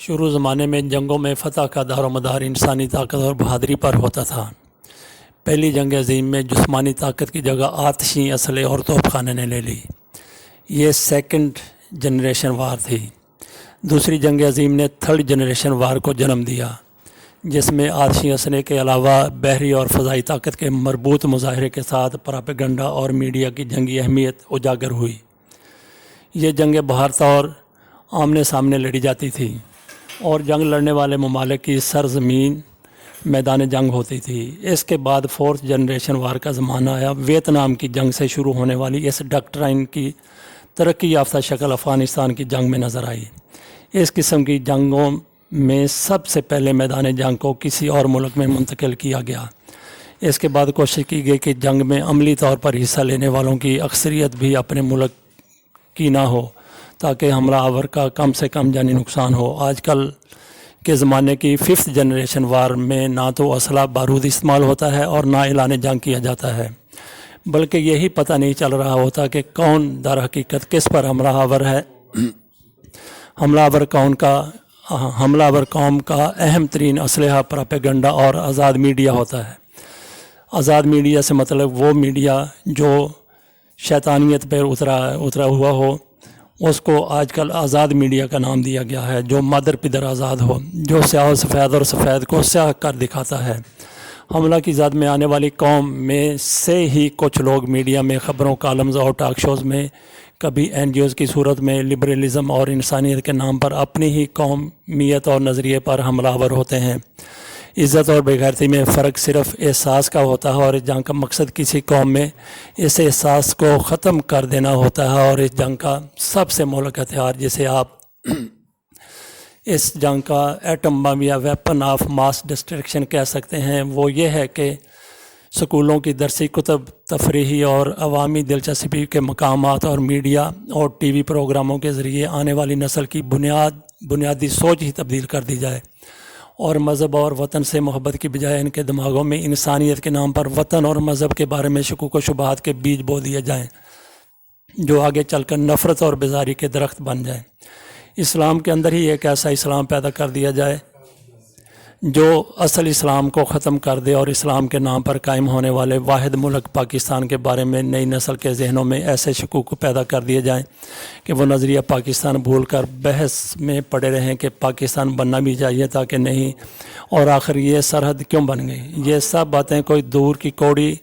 شروع زمانے میں جنگوں میں فتح کا دار و مدار انسانی طاقت اور بہادری پر ہوتا تھا۔ پہلی جنگ عظیم میں جسمانی طاقت کی جگہ آتشی اسلحے اور توپ خانے نے لے لی۔ یہ سیکنڈ جنریشن وار تھی۔ دوسری جنگ عظیم نے تھرڈ جنریشن وار کو جنم دیا، جس میں آتشی اسلحے کے علاوہ بحری اور فضائی طاقت کے مربوط مظاہرے کے ساتھ پراپیگنڈا اور میڈیا کی جنگی اہمیت اجاگر ہوئی۔ یہ جنگیں بہر طور آمنے سامنے لڑی جاتی تھی اور جنگ لڑنے والے ممالک کی سرزمین میدان جنگ ہوتی تھی۔ اس کے بعد فورتھ جنریشن وار کا زمانہ آیا۔ ویتنام کی جنگ سے شروع ہونے والی اس ڈاکٹرائن کی ترقی یافتہ شکل افغانستان کی جنگ میں نظر آئی۔ اس قسم کی جنگوں میں سب سے پہلے میدان جنگ کو کسی اور ملک میں منتقل کیا گیا۔ اس کے بعد کوشش کی گئی کہ جنگ میں عملی طور پر حصہ لینے والوں کی اکثریت بھی اپنے ملک کی نہ ہو، تاکہ حملہ آور کا کم سے کم جانی نقصان ہو۔ آج کل کے زمانے کی ففتھ جنریشن وار میں نہ تو اسلحہ بارود استعمال ہوتا ہے اور نہ اعلان جنگ کیا جاتا ہے، بلکہ یہی پتہ نہیں چل رہا ہوتا کہ کون در حقیقت کس پر حملہ آور ہے۔ حملہ آور قوم کا اہم ترین اسلحہ پراپیگنڈا اور آزاد میڈیا ہوتا ہے۔ آزاد میڈیا سے مطلب وہ میڈیا جو شیطانیت پر اترا ہوا ہو، اس کو آج کل آزاد میڈیا کا نام دیا گیا ہے، جو مادر پدر آزاد ہو، جو سیاہ و سفید اور سفید کو سیاہ کر دکھاتا ہے۔ حملہ کی زد میں آنے والی قوم میں سے ہی کچھ لوگ میڈیا میں خبروں، کالمز اور ٹاک شوز میں، کبھی این جی اوز کی صورت میں لبرلزم اور انسانیت کے نام پر اپنی ہی قومیت اور نظریے پر حملہ آور ہوتے ہیں۔ عزت اور بے غیرتی میں فرق صرف احساس کا ہوتا ہے، اور اس جنگ کا مقصد کسی قوم میں اس احساس کو ختم کر دینا ہوتا ہے۔ اور اس جنگ کا سب سے مہلک ہتھیار، جسے آپ اس جنگ کا ایٹم بم یا ویپن آف ماس ڈسٹرکشن کہہ سکتے ہیں، وہ یہ ہے کہ سکولوں کی درسی کتب، تفریحی اور عوامی دلچسپی کے مقامات اور میڈیا اور ٹی وی پروگراموں کے ذریعے آنے والی نسل کی بنیادی سوچ ہی تبدیل کر دی جائے، اور مذہب اور وطن سے محبت کی بجائے ان کے دماغوں میں انسانیت کے نام پر وطن اور مذہب کے بارے میں شکوک و شبہات کے بیج بو دیے جائیں، جو آگے چل کر نفرت اور بیزاری کے درخت بن جائیں۔ اسلام کے اندر ہی ایک ایسا اسلام پیدا کر دیا جائے جو اصل اسلام کو ختم کر دے، اور اسلام کے نام پر قائم ہونے والے واحد ملک پاکستان کے بارے میں نئی نسل کے ذہنوں میں ایسے شکوک پیدا کر دیے جائیں کہ وہ نظریہ پاکستان بھول کر بحث میں پڑے رہیں کہ پاکستان بننا بھی چاہیے تاکہ نہیں، اور آخر یہ سرحد کیوں بن گئی۔ یہ سب باتیں کوئی دور کی کوڑی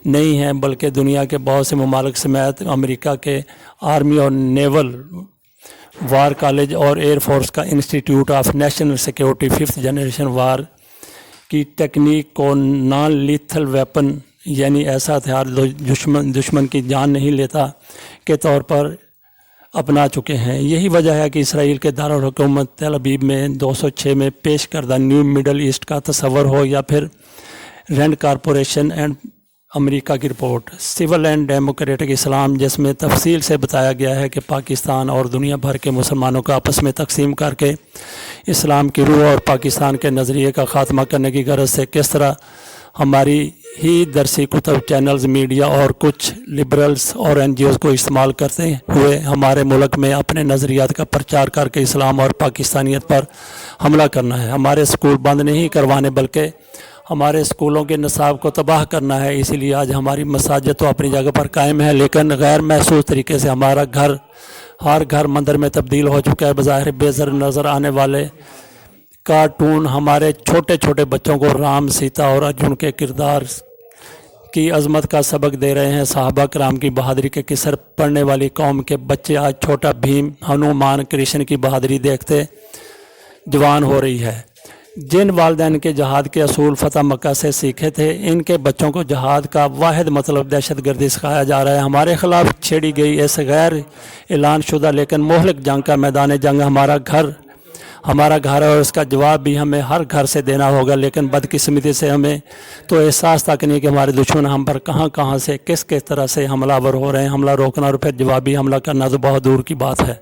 نہیں ہیں، بلکہ دنیا کے بہت سے ممالک سمیت امریکہ کے آرمی اور نیول وار کالج اور ایئر فورس کا institute of national security fifth generation war کی ٹیکنیک کو نان لیتھل ویپن، یعنی ایسا ہتھیار دشمن کی جان نہیں لیتا، کے طور پر اپنا چکے ہیں۔ یہی وجہ ہے کہ اسرائیل کے دارالحکومت تل ابیب میں 206 میں پیش کردہ نیو مڈل ایسٹ کا تصور ہو، یا پھر رینڈ کارپوریشن اینڈ امریکہ کی رپورٹ سول اینڈ ڈیموکریٹک اسلام، جس میں تفصیل سے بتایا گیا ہے کہ پاکستان اور دنیا بھر کے مسلمانوں کو آپس میں تقسیم کر کے اسلام کی روح اور پاکستان کے نظریے کا خاتمہ کرنے کی غرض سے کس طرح ہماری ہی درسی کتب، چینلز، میڈیا اور کچھ لبرلز اور این جی اوز کو استعمال کرتے ہوئے ہمارے ملک میں اپنے نظریات کا پرچار کر کے اسلام اور پاکستانیت پر حملہ کرنا ہے۔ ہمارے اسکول بند نہیں کروانے، بلکہ ہمارے اسکولوں کے نصاب کو تباہ کرنا ہے۔ اسی لیے آج ہماری مساجد تو اپنی جگہ پر قائم ہے، لیکن غیر محسوس طریقے سے ہمارا ہر گھر مندر میں تبدیل ہو چکا ہے۔ بظاہر بے زر نظر آنے والے کارٹون ہمارے چھوٹے چھوٹے بچوں کو رام، سیتا اور ارجن کے کردار کی عظمت کا سبق دے رہے ہیں۔ صحابہ کرام کی بہادری کے قصر پڑھنے والی قوم کے بچے آج چھوٹا بھیم، ہنومان، کرشن کی بہادری دیکھتے جوان ہو رہی ہے۔ جن والدین کے جہاد کے اصول فتح مکہ سے سیکھے تھے، ان کے بچوں کو جہاد کا واحد مطلب دہشت گردی سکھایا جا رہا ہے۔ ہمارے خلاف چھیڑی گئی اس غیر اعلان شدہ لیکن مہلک جنگ کا میدان جنگ ہمارا گھر ہے، اور اس کا جواب بھی ہمیں ہر گھر سے دینا ہوگا۔ لیکن بدقسمتی سے ہمیں تو احساس تک نہیں کہ ہمارے دشمن ہم پر کہاں سے کس طرح سے حملہ آور ہو رہے ہیں۔ حملہ روکنا اور پھر جوابی حملہ کرنا تو بہت دور کی بات ہے۔